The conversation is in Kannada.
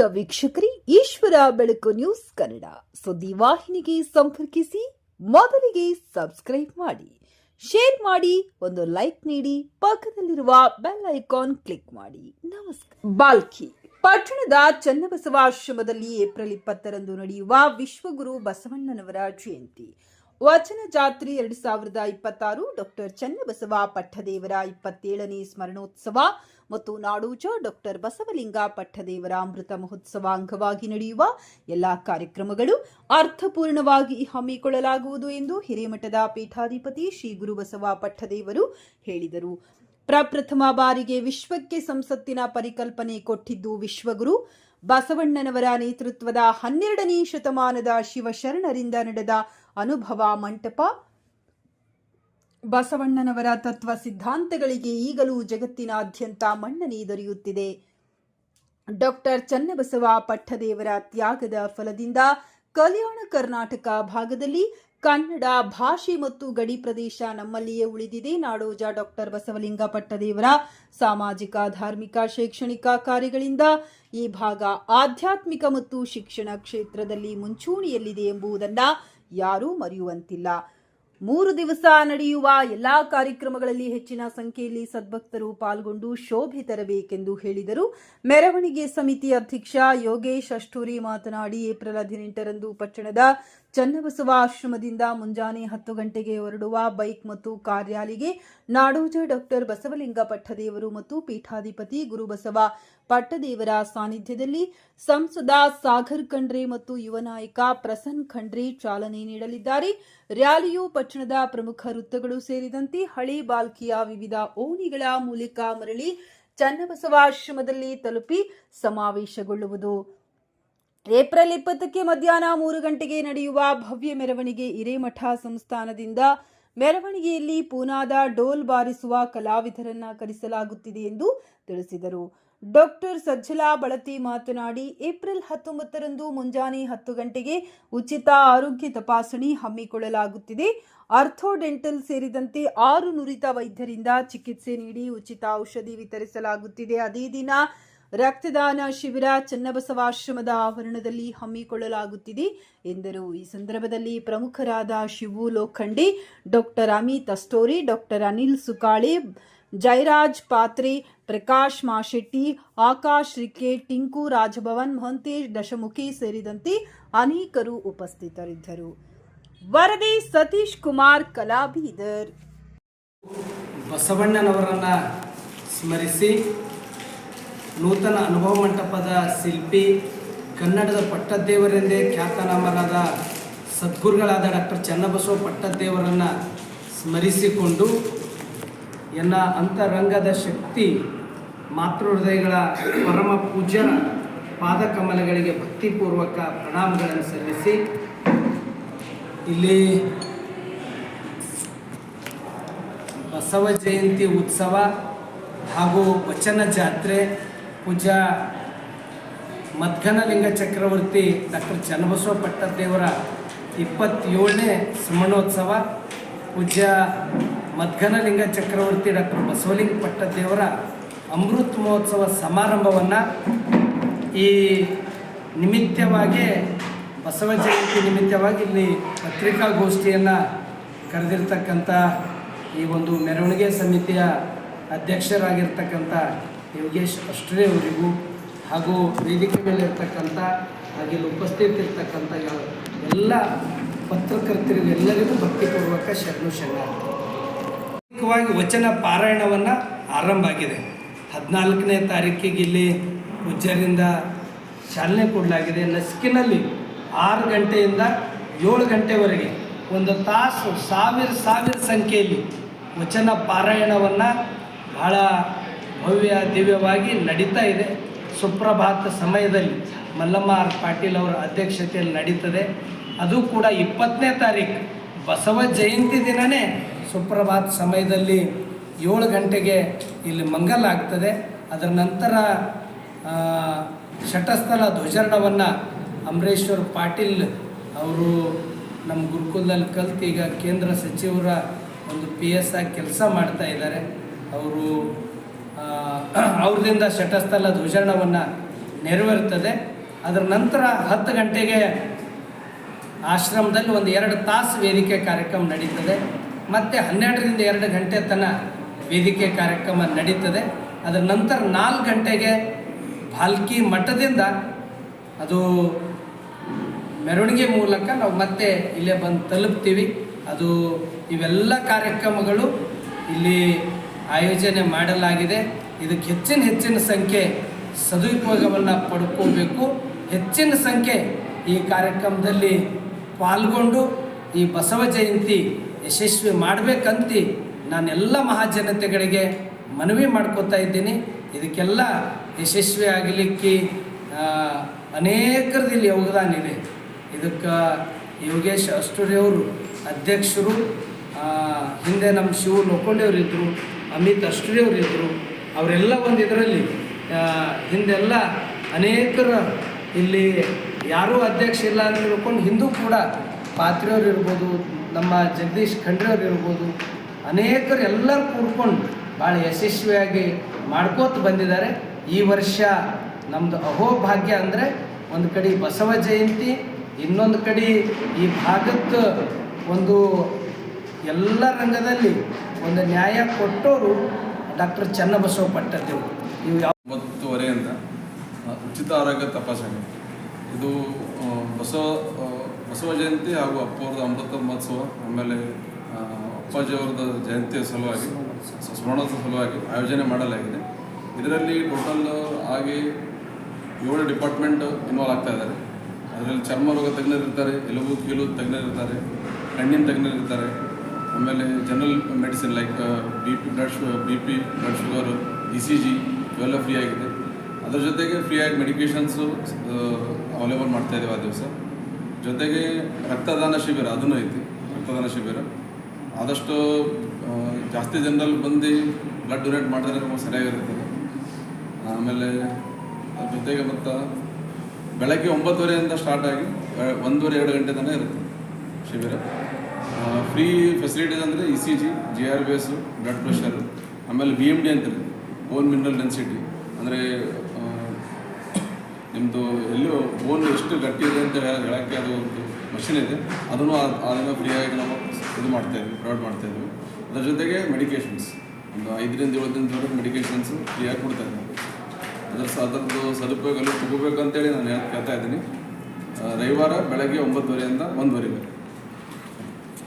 ಪ್ರಿಯ ವೀಕ್ಷಕರೇ, ಈಶ್ವರ ಬೆಳಕು ನ್ಯೂಸ್ ಕನ್ನಡ ಸುದ್ದಿ ವಾಹಿನಿಗೆ ಸಂಪರ್ಕಿಸಿ. ಮೊದಲಿಗೆ ಸಬ್ಸ್ಕ್ರೈಬ್ ಮಾಡಿ, ಶೇರ್ ಮಾಡಿ, ಒಂದು ಲೈಕ್ ನೀಡಿ, ಪಕ್ಕದಲ್ಲಿರುವ ಬೆಲ್ ಐಕಾನ್ ಕ್ಲಿಕ್ ಮಾಡಿ. ನಮಸ್ಕಾರ. ಬಾಲ್ಕಿ ಪಟ್ಟಣದ ಚನ್ನಬಸವಾಶ್ರಮದಲ್ಲಿ ಏಪ್ರಿಲ್ 20ರಂದು ನಡೆಯುವ ವಿಶ್ವಗುರು ಬಸವಣ್ಣನವರ ಜಯಂತಿ ವಚನ ಜಾತ್ರೆ 2026 ಡಾಕ್ಟರ್ ಚನ್ನಬಸವ ಪಟ್ಟದೇವರ 27ನೇ ಸ್ಮರಣೋತ್ಸವ ಮತ್ತು ನಾಡೋಜ ಡಾಕ್ಟರ್ ಬಸವಲಿಂಗ ಪಟ್ಟದೇವರ ಅಮೃತ ಮಹೋತ್ಸವ ಅಂಗವಾಗಿ ನಡೆಯುವ ಎಲ್ಲಾ ಕಾರ್ಯಕ್ರಮಗಳು ಅರ್ಥಪೂರ್ಣವಾಗಿ ಹಮ್ಮಿಕೊಳ್ಳಲಾಗುವುದು ಎಂದು ಹಿರೇಮಠದ ಪೀಠಾಧಿಪತಿ ಶ್ರೀ ಗುರುಬಸವ ಪಟ್ಟದೇವರು ಹೇಳಿದರು. ಪ್ರಪ್ರಥಮ ಬಾರಿಗೆ ವಿಶ್ವಕ್ಕೆ ಸಂಸತ್ತಿನ ಪರಿಕಲ್ಪನೆ ಕೊಟ್ಟಿದ್ದು ವಿಶ್ವಗುರು ಬಸವಣ್ಣನವರ ನೇತೃತ್ವದ 12ನೇ ಶತಮಾನದ ಶಿವಶರಣರಿಂದ ನಡೆದ ಅನುಭವ ಮಂಟಪ. ಬಸವಣ್ಣನವರ ತತ್ವ ಸಿದ್ಧಾಂತಗಳಿಗೆ ಈಗಲೂ ಜಗತ್ತಿನಾದ್ಯಂತ ಮನ್ನಣೆ ದೊರೆಯುತ್ತಿದೆ. ಡಾಕ್ಟರ್ ಚನ್ನಬಸವ ಪಟ್ಟದೇವರ ತ್ಯಾಗದ ಫಲದಿಂದ ಕಲ್ಯಾಣ ಕರ್ನಾಟಕ ಭಾಗದಲ್ಲಿ ಕನ್ನಡ ಭಾಷೆ ಮತ್ತು ಗಡಿ ಪ್ರದೇಶ ನಮ್ಮಲ್ಲಿಯೇ ಉಳಿದಿದೆ. ನಾಡೋಜ ಡಾಕ್ಟರ್ ಬಸವಲಿಂಗ ಪಟ್ಟದೇವರ ಸಾಮಾಜಿಕ, ಧಾರ್ಮಿಕ, ಶೈಕ್ಷಣಿಕ ಕಾರ್ಯಗಳಿಂದ ಈ ಭಾಗ ಆಧ್ಯಾತ್ಮಿಕ ಮತ್ತು ಶಿಕ್ಷಣ ಕ್ಷೇತ್ರದಲ್ಲಿ ಮುಂಚೂಣಿಯಲ್ಲಿದೆ ಎಂಬುದನ್ನು ಯಾರೂ ಮರೆಯುವಂತಿಲ್ಲ. 3 ದಿವಸ ನಡೆಯುವ ಎಲ್ಲಾ ಕಾರ್ಯಕ್ರಮಗಳಲ್ಲಿ ಹೆಚ್ಚಿನ ಸಂಖ್ಯೆಯಲ್ಲಿ ಸದ್ಭಕ್ತರು ಪಾಲ್ಗೊಂಡು ಶೋಭೆ ತರಬೇಕೆಂದು ಹೇಳಿದರು. ಮೆರವಣಿಗೆ ಸಮಿತಿ ಅಧ್ಯಕ್ಷ ಯೋಗೇಶ್ ಅಷ್ಟೂರಿ ಮಾತನಾಡಿ, ಏಪ್ರಿಲ್ 18ರಂದು ಪಟ್ಟಣದ ಚನ್ನಬಸವ ಆಶ್ರಮದಿಂದ ಮುಂಜಾನೆ 10 ಗಂಟೆಗೆ ಹೊರಡುವ ಬೈಕ್ ಮತ್ತು ಕಾರ್ ರ್ಯಾಲಿಗೆ ನಾಡೋಜ ಡಾಕ್ಟರ್ ಬಸವಲಿಂಗ ಪಟ್ಟದೇವರು ಮತ್ತು ಪೀಠಾಧಿಪತಿ ಗುರುಬಸವ ಪಟ್ಟದೇವರ ಸಾನ್ನಿಧ್ಯದಲ್ಲಿ ಸಂಸದ ಸಾಗರ್ ಖಂಡ್ರೆ ಮತ್ತು ಯುವ ನಾಯಕ ಪ್ರಸನ್ನ ಖಂಡ್ರೆ ಚಾಲನೆ ನೀಡಲಿದ್ದಾರೆ. ರ್ಯಾಲಿಯು ಪಟ್ಟಣದ ಪ್ರಮುಖ ವೃತ್ತಗಳು ಸೇರಿದಂತೆ ಹಳೆ ಬಾಲ್ಕಿಯ ವಿವಿಧ ಓಣಿಗಳ ಮೂಲಕ ಮರಳಿ ಚನ್ನಬಸವಾಶ್ರಮದಲ್ಲಿ ತಲುಪಿ ಸಮಾವೇಶಗೊಳ್ಳುವುದು. ಏಪ್ರಿಲ್ 20ಕ್ಕೆ ಮಧ್ಯಾಹ್ನ 3 ಗಂಟೆಗೆ ನಡೆಯುವ ಭವ್ಯ ಮೆರವಣಿಗೆ ಹಿರೇಮಠ ಸಂಸ್ಥಾನದಿಂದ ಮೆರವಣಿಗೆಯಲ್ಲಿ ಪೂನಾದ ಡೋಲ್ ಬಾರಿಸುವ ಕಲಾವಿದರನ್ನ ಕರೆಸಲಾಗುತ್ತಿದೆ ಎಂದು ತಿಳಿಸಿದರು. ಡಾಕ್ಟರ್ ಸಜ್ಜಲಾ ಬಳತಿ ಮಾತನಾಡಿ, ಏಪ್ರಿಲ್ 19ರಂದು ಮುಂಜಾನೆ 10 ಗಂಟೆಗೆ ಉಚಿತ ಆರೋಗ್ಯ ತಪಾಸಣೆ ಹಮ್ಮಿಕೊಳ್ಳಲಾಗುತ್ತಿದೆ. ಆರ್ಥೋ ಡೆಂಟಲ್ ಸೇರಿದಂತೆ 6 ನುರಿತ ವೈದ್ಯರಿಂದ ಚಿಕಿತ್ಸೆ ನೀಡಿ ಉಚಿತ ಔಷಧಿ ವಿತರಿಸಲಾಗುತ್ತಿದೆ. ಅದೇ ದಿನ ರಕ್ತದಾನ ಶಿಬಿರ ಚನ್ನಬಸವಾಶ್ರಮದ ಆವರಣದಲ್ಲಿ ಹಮ್ಮಿಕೊಳ್ಳಲಾಗುತ್ತಿದೆ ಎಂದರು. ಈ ಸಂದರ್ಭದಲ್ಲಿ ಪ್ರಮುಖರಾದ ಶಿವು ಲೋಖಂಡಿ, ಡಾಕ್ಟರ್ ಅಮಿತ್ ಅಸ್ತೋರಿ, ಡಾಕ್ಟರ್ ಅನಿಲ್ ಸುಕಾಳೆ, ಜಯರಾಜ್ ಪಾತ್ರೆ, ಪ್ರಕಾಶ್ ಮಾಶೆಟ್ಟಿ, ಆಕಾಶ್ ರಿಕೆ, ಟಿಂಕು ರಾಜಭವನ್, ಮಹಂತೇಶ್ ದಶಮುಖಿ ಸೇರಿದಂತೆ ಅನೇಕರು ಉಪಸ್ಥಿತರಿದ್ದರು. ವರದಿ ಸತೀಶ್ ಕುಮಾರ್, ಕಲಾಬೀದರ್. ಬಸವಣ್ಣನವರನ್ನ ಸ್ಮರಿಸಿ ನೂತನ ಅನುಭವ ಮಂಟಪದ ಶಿಲ್ಪಿ, ಕನ್ನಡದ ಪಟ್ಟದೇವರೆಂದೇ ಖ್ಯಾತನಾಮರಾದ ಸದ್ಗುರುಗಳಾದ ಡಾಕ್ಟರ್ ಚನ್ನಬಸವ ಪಟ್ಟದೇವರನ್ನು ಸ್ಮರಿಸಿಕೊಂಡು ಎನ್ನ ಅಂತರಂಗದ ಶಕ್ತಿ ಮಾತೃ ಹೃದಯಗಳ ಪರಮ ಪೂಜ್ಯ ಪಾದಕಮಲಗಳಿಗೆ ಭಕ್ತಿಪೂರ್ವಕ ಪ್ರಣಾಮಗಳನ್ನು ಸಲ್ಲಿಸಿ ಇಲ್ಲಿ ಬಸವ ಜಯಂತಿ ಉತ್ಸವ ಹಾಗೂ ವಚನ ಜಾತ್ರೆ ಪೂಜ್ಯ ಮದ್ಘನಲಿಂಗ ಚಕ್ರವರ್ತಿ ಡಾಕ್ಟರ್ ಚನ್ನಬಸವ ಪಟ್ಟದೇವರ 27ನೇ ಸ್ಮರಣೋತ್ಸವ, ಪೂಜ್ಯ ಮದ್ಘನಲಿಂಗ ಚಕ್ರವರ್ತಿ ಡಾಕ್ಟರ್ ಬಸವಲಿಂಗ ಪಟ್ಟದೇವರ ಅಮೃತ ಮಹೋತ್ಸವ ಸಮಾರಂಭವನ್ನು ಈ ನಿಮಿತ್ತವಾಗಿ ಬಸವ ಜಯಂತಿ ನಿಮಿತ್ತವಾಗಿ ಇಲ್ಲಿ ಪತ್ರಿಕಾಗೋಷ್ಠಿಯನ್ನು ಕರೆದಿರ್ತಕ್ಕಂಥ ಈ ಒಂದು ಮೆರವಣಿಗೆ ಸಮಿತಿಯ ಅಧ್ಯಕ್ಷರಾಗಿರ್ತಕ್ಕಂಥ ಯೋಗೇಶ್ ಅಷ್ಟೂರಿ ಅವರಿಗೂ ಹಾಗೂ ವೇದಿಕೆ ಮೇಲೆ ಇರ್ತಕ್ಕಂಥ ಹಾಗೆ ಉಪಸ್ಥಿತಿರ್ತಕ್ಕಂಥ ಎಲ್ಲ ಪತ್ರಕರ್ತರಿಗೂ ಎಲ್ಲರಿಗೂ ಭಕ್ತಿಪೂರ್ವಕ ಶರಣು ಶರಣಾರ್ಥಿ. ವಚನ ಪಾರಾಯಣವನ್ನು ಆರಂಭ ಆಗಿದೆ. 14ನೇ ತಾರೀಕಿಗೆ ಇಲ್ಲಿ ಪೂಜ್ಯರಿಂದ ಚಾಲನೆ ಕೊಡಲಾಗಿದೆ. ನಸ್ಕಿನಲ್ಲಿ 6 ಗಂಟೆಯಿಂದ 7 ಗಂಟೆವರೆಗೆ 1 ತಾಸು ಸಾವಿರ ಸಂಖ್ಯೆಯಲ್ಲಿ ವಚನ ಪಾರಾಯಣವನ್ನು ಬಹಳ ಭವ್ಯ ದಿವ್ಯವಾಗಿ ನಡೀತಾ ಇದೆ. ಸುಪ್ರಭಾತ ಸಮಯದಲ್ಲಿ ಮಲ್ಲಮ್ಮ ಆರ್ ಪಾಟೀಲ್ ಅವರ ಅಧ್ಯಕ್ಷತೆಯಲ್ಲಿ ನಡೀತದೆ. ಅದು ಕೂಡ 20ನೇ ತಾರೀಕು ಬಸವ ಜಯಂತಿ ದಿನವೇ ಸುಪ್ರಭಾತ ಸಮಯದಲ್ಲಿ 7 ಗಂಟೆಗೆ ಇಲ್ಲಿ ಮಂಗಲ ಆಗ್ತದೆ. ಅದರ ನಂತರ ಶಟಸ್ಥಲ ಧ್ವಜಾರೋಹಣವನ್ನು ಅಮರೇಶ್ವರ್ ಪಾಟೀಲ್ ಅವರು ನಮ್ಮ ಗುರುಕುಲದಲ್ಲಿ ಕಲಿತು ಈಗ ಕೇಂದ್ರ ಸಚಿವರ ಒಂದು PS ಆಗಿ ಕೆಲಸ ಮಾಡ್ತಾ ಇದ್ದಾರೆ. ಅವರು ಅವ್ರದಿಂದ ಶಟಸ್ಥಲ ಧ್ವಜಾರೋಹಣವನ್ನು ನೆರವೇರುತ್ತದೆ. ಅದರ ನಂತರ 10 ಗಂಟೆಗೆ ಆಶ್ರಮದಲ್ಲಿ ಒಂದು 2 ತಾಸು ವೇದಿಕೆ ಕಾರ್ಯಕ್ರಮ ನಡೀತದೆ. ಮತ್ತು 12ರಿಂದ 2 ಗಂಟೆ ತನಕ ವೇದಿಕೆ ಕಾರ್ಯಕ್ರಮ ನಡೀತದೆ. ಅದರ ನಂತರ 4 ಗಂಟೆಗೆ ಭಾಲ್ಕಿ ಮಠದಿಂದ ಅದು ಮೆರವಣಿಗೆ ಮೂಲಕ ನಾವು ಮತ್ತೆ ಇಲ್ಲೇ ಬಂದು ತಲುಪ್ತೀವಿ. ಅದು ಇವೆಲ್ಲ ಕಾರ್ಯಕ್ರಮಗಳು ಇಲ್ಲಿ ಆಯೋಜನೆ ಮಾಡಲಾಗಿದೆ. ಇದಕ್ಕೆ ಹೆಚ್ಚಿನ ಸಂಖ್ಯೆ ಸದುಪಯೋಗವನ್ನು ಪಡ್ಕೋಬೇಕು. ಹೆಚ್ಚಿನ ಸಂಖ್ಯೆ ಈ ಕಾರ್ಯಕ್ರಮದಲ್ಲಿ ಪಾಲ್ಗೊಂಡು ಈ ಬಸವ ಜಯಂತಿ ಯಶಸ್ವಿ ಮಾಡಬೇಕಂತ ನಾನೆಲ್ಲ ಮಹಾಜನತೆಗಳಿಗೆ ಮನವಿ ಮಾಡ್ಕೋತಾ ಇದ್ದೀನಿ. ಇದಕ್ಕೆಲ್ಲ ಯಶಸ್ವಿ ಆಗಲಿಕ್ಕೆ ಅನೇಕರದ್ದು ಇಲ್ಲಿ ಯೋಗದಾನ ಇದೆ. ಇದಕ್ಕೆ ಯೋಗೇಶ್ ಅಷ್ಟೂರಿಯವರು ಅಧ್ಯಕ್ಷರು, ಹಿಂದೆ ನಮ್ಮ ಶಿವ ಲೋಕೊಂಡೆಯವರು ಇದ್ದರು, ಅಮಿತ್ ಅಷ್ಟೂರಿಯವರು ಇದ್ದರು. ಅವರೆಲ್ಲ ಒಂದು ಇದರಲ್ಲಿ ಹಿಂದೆಲ್ಲ ಅನೇಕರ ಇಲ್ಲಿ ಯಾರೂ ಅಧ್ಯಕ್ಷ ಇಲ್ಲ ಅಂತ ತಿಳ್ಕೊಂಡು ಹಿಂದೂ ಕೂಡ ಪಾತ್ರೆಯವ್ರು ಇರ್ಬೋದು, ನಮ್ಮ ಜಗದೀಶ್ ಖಂಡ್ರೆಯವ್ರು ಇರ್ಬೋದು, ಅನೇಕರು ಎಲ್ಲರೂ ಕೂಡ್ಕೊಂಡು ಭಾಳ ಯಶಸ್ವಿಯಾಗಿ ಮಾಡ್ಕೋತ ಬಂದಿದ್ದಾರೆ. ಈ ವರ್ಷ ನಮ್ಮದು ಅಹೋಭಾಗ್ಯ ಅಂದರೆ ಒಂದು ಕಡೆ ಬಸವ ಜಯಂತಿ, ಇನ್ನೊಂದು ಕಡೆ ಈ ಭಾಗದ ಒಂದು ಎಲ್ಲ ರಂಗದಲ್ಲಿ ಒಂದು ನ್ಯಾಯ ಕೊಟ್ಟವರು ಡಾಕ್ಟರ್ ಚನ್ನಬಸವ ಪಟ್ಟದೇವರು. ಇವು 9:30 ಉಚಿತ ಆರೋಗ್ಯ ತಪಾಸಣೆ. ಇದು ಬಸವ ಜಯಂತಿ ಹಾಗೂ ಅಪ್ಪವ್ರದ ಅಮೃತ ಮಹೋತ್ಸವ, ಆಮೇಲೆ ಅಪ್ಪಾಜಿಯವ್ರದ್ದು ಜಯಂತಿಯ ಸಲುವಾಗಿ, ಸ್ಮರಣೋತ್ಸವ ಸಲುವಾಗಿ ಆಯೋಜನೆ ಮಾಡಲಾಗಿದೆ. ಇದರಲ್ಲಿ ಟೋಟಲ್ ಆಗಿ 7 ಡಿಪಾರ್ಟ್ಮೆಂಟ್ ಇನ್ವಾಲ್ವ್ ಆಗ್ತಾ ಇದ್ದಾರೆ. ಅದರಲ್ಲಿ ಚರ್ಮ ರೋಗ ತಜ್ಞರಿರ್ತಾರೆ, ಎಲುಬು ಕೀಲು ತಜ್ಞರಿರ್ತಾರೆ, ಕಣ್ಣಿನ ತಜ್ಞರಿರ್ತಾರೆ, ಆಮೇಲೆ general medicine like B P blood sugar, ECG ಇವೆಲ್ಲ ಫ್ರೀ ಆಗಿದೆ. ಅದರ ಜೊತೆಗೆ ಫ್ರೀಯಾಗಿ ಮೆಡಿಕೇಷನ್ಸು ಅವೈಲೇಬಲ್ ಮಾಡ್ತಾಯಿದ್ದೇವೆ ಆ ದಿವಸ. ಜೊತೆಗೆ ರಕ್ತದಾನ ಶಿಬಿರ ಅದೂ ಐತಿ. ರಕ್ತದಾನ ಶಿಬಿರ ಆದಷ್ಟು ಜಾಸ್ತಿ ಜನರಲ್ಲಿ ಬಂದು ಬ್ಲಡ್ ಡೊನೇಟ್ ಮಾಡಿದ್ರೆ ನಮಗೆ ಸರಿಯಾಗಿರ್ತದೆ. ಆಮೇಲೆ ಅದ್ರ ಜೊತೆಗೆ ಮತ್ತು ಬೆಳಗ್ಗೆ 9:30 ಸ್ಟಾರ್ಟ್ ಆಗಿ 1:30-2 ಗಂಟೆ ತನಕ ಇರುತ್ತೆ ಶಿಬಿರ. ಫ್ರೀ ಫೆಸಿಲಿಟೀಸ್ ಅಂದರೆ ECG, GRBS, ಬ್ಲಡ್ ಪ್ರೆಷರು, ಆಮೇಲೆ BMD ಅಂತಿರುತ್ತೆ, ಬೋನ್ ಮಿನರಲ್ ಡೆನ್ಸಿಟಿ. ಅಂದರೆ ನಿಮ್ಮದು ಎಲ್ಲೂ ಬೋನ್ ಎಷ್ಟು ಗಟ್ಟಿ ಇದೆ ಅಂತ ಹೇಳೋಕ್ಕೆ ಅದು ಒಂದು ಮಷಿನ್ ಇದೆ. ಅದನ್ನು ಫ್ರೀಯಾಗಿ ನಾವು ಪ್ರೊವೈಡ್ ಮಾಡ್ತಾಯಿದ್ವಿ. ಅದರ ಜೊತೆಗೆ ಮೆಡಿಕೇಷನ್ಸ್ ಒಂದು 5ರಿಂದ 7 ದಿನದವರೆಗೆ ಮೆಡಿಕೇಷನ್ಸು ಫ್ರೀಯಾಗಿ ಕೊಡ್ತಾಯಿದ್ವಿ. ಅದರದ್ದು ಸದುಪಯೋಗ ತಗೋಬೇಕಂತೇಳಿ ನಾನು ಹೇಳ್ತಾ ಇದ್ದೀನಿ. ರವಿವಾರ ಬೆಳಗ್ಗೆ 9:30 1:00